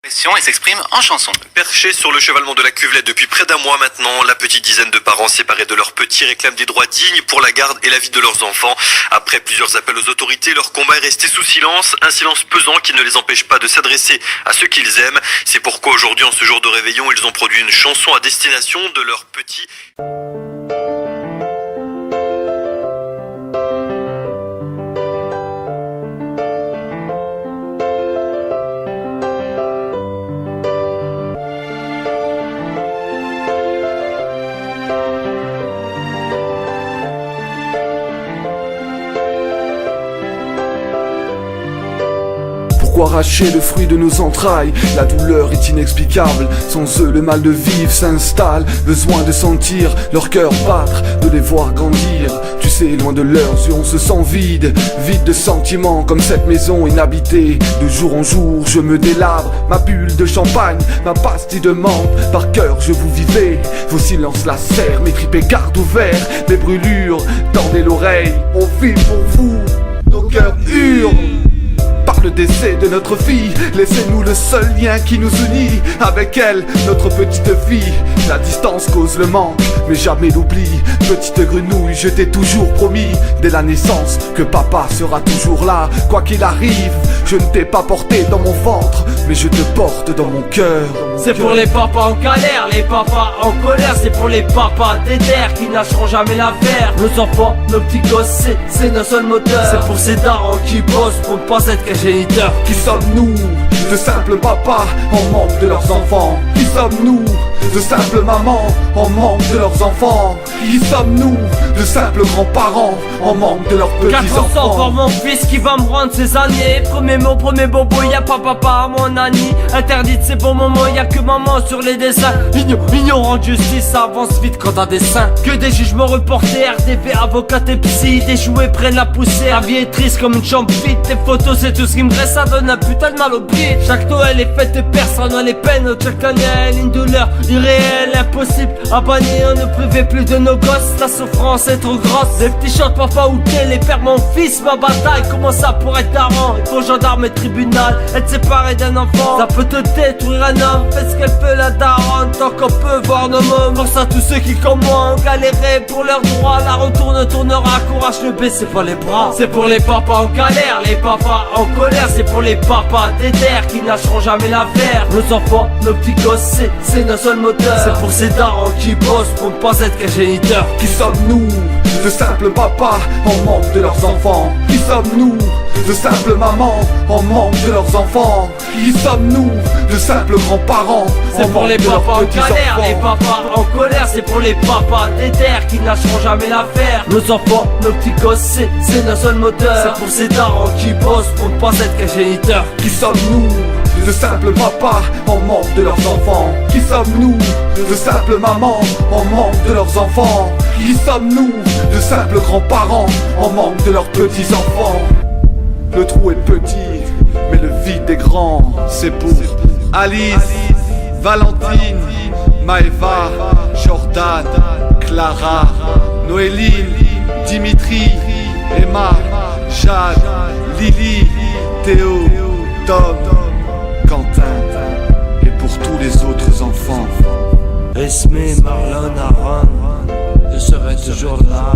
Et s'exprime en chanson. Perchés sur le chevalement de la cuvelette depuis près d'un mois maintenant, la petite dizaine de parents séparés de leurs petits réclament des droits dignes pour la garde et la vie de leurs enfants. Après plusieurs appels aux autorités, leur combat est resté sous silence, un silence pesant qui ne les empêche pas de s'adresser à ceux qu'ils aiment. C'est pourquoi aujourd'hui, en ce jour de réveillon, ils ont produit une chanson à destination de leurs petits. Pourquoi arracher le fruit de nos entrailles? La douleur est inexplicable. Sans eux le mal de vivre s'installe. Besoin de sentir leur cœur battre, de les voir grandir. Tu sais, loin de leurs yeux on se sent vide. Vide de sentiments comme cette maison inhabitée. De jour en jour je me délabre. Ma bulle de champagne, ma pastille de menthe. Par cœur je vous vivais. Vos silences lacèrent, mes tripes gardent ouverts. Mes brûlures, tendez l'oreille. On vit pour vous, nos cœurs hurlent. Par le décès de notre fille, laissez-nous le seul lien qui nous unit. Avec elle, notre petite fille. La distance cause le manque, mais jamais l'oubli. Petite grenouille, je t'ai toujours promis dès la naissance que papa sera toujours là. Quoi qu'il arrive, je ne t'ai pas porté dans mon ventre, mais je te porte dans mon cœur. C'est pour les papas en galère, les papas en colère. C'est pour les papas déter qui lâcheront jamais l'affaire. Nos enfants, nos petits gosses, c'est nos seuls moteurs. C'est pour ces darons qui bossent pour ne pas être qu'un géniteur. Qui sommes-nous? De simples papas en manque de leurs enfants. Qui sommes-nous? De simples mamans en manque de leurs enfants. Qui sommes-nous? De simples grands-parents en manque de leurs petits 400 enfants. pour mon fils qui va me rendre ses années. Premier mot, premier bobo, y'a pas papa, mon Annie. Interdite c'est bon moment, y'a que maman sur les dessins. Ignorant de justice, ça avance vite quand t'as des seins. Que des jugements reportés, RDP, avocats et psy. Des jouets prennent la poussière, la vie est triste comme une chambre vide. Tes photos c'est tout ce qui me reste, ça donne un putain de mal au pied. Chaque Noël est fête et personne n'a les peines. Chaque année elle une douleur irréelle, impossible à bannir. Ne privez plus de nos gosses, la souffrance est trop grosse. Des petits chants de papa ou télé, père mon fils, ma bataille. Comment ça pour être daron? Il faut gendarme et tribunal. Être séparé d'un enfant, ça peut te détruire un homme. Fais ce qu'elle peut la daronne, tant qu'on peut voir nos mômes. Force à tous ceux qui comme moi ont galéré pour leurs droits. La retourne tournera, courage ne baissez pas les bras. C'est pour les papas en galère, les papas en colère. C'est pour les papas déter qui lâcheront jamais l'affaire. Nos enfants, nos petits gosses, c'est nos seuls moteurs. C'est pour ces darons qui bossent pour ne pas être qu'un géniteur. Qui sommes-nous? De simples papas en manque de leurs enfants. Qui sommes-nous? De simples mamans en manque de leurs enfants. Qui sommes-nous? De simples grands-parents. C'est pour les papas en galère, les papas en colère. C'est pour les papas déter qui lâcheront jamais l'affaire. Nos enfants, nos petits gosses, c'est nos seuls moteurs. C'est pour ces darons qui bossent pour ne pas être qu'un géniteur. Qui sommes-nous? De simples papas en manque de leurs enfants. Qui sommes-nous? De simples mamans en manque de leurs enfants. Qui sommes-nous? De simples grands-parents en manque de leurs petits-enfants. Le trou est petit, mais le vide est grand. C'est pour Alice, Valentine, Maëva, Jordan, Clara, Noéline, Dimitri, Emma, Jade, Lily, Théo, Tom, Quentin, et pour tous les autres enfants. Esme, Marlon, Aaron, je serai toujours là.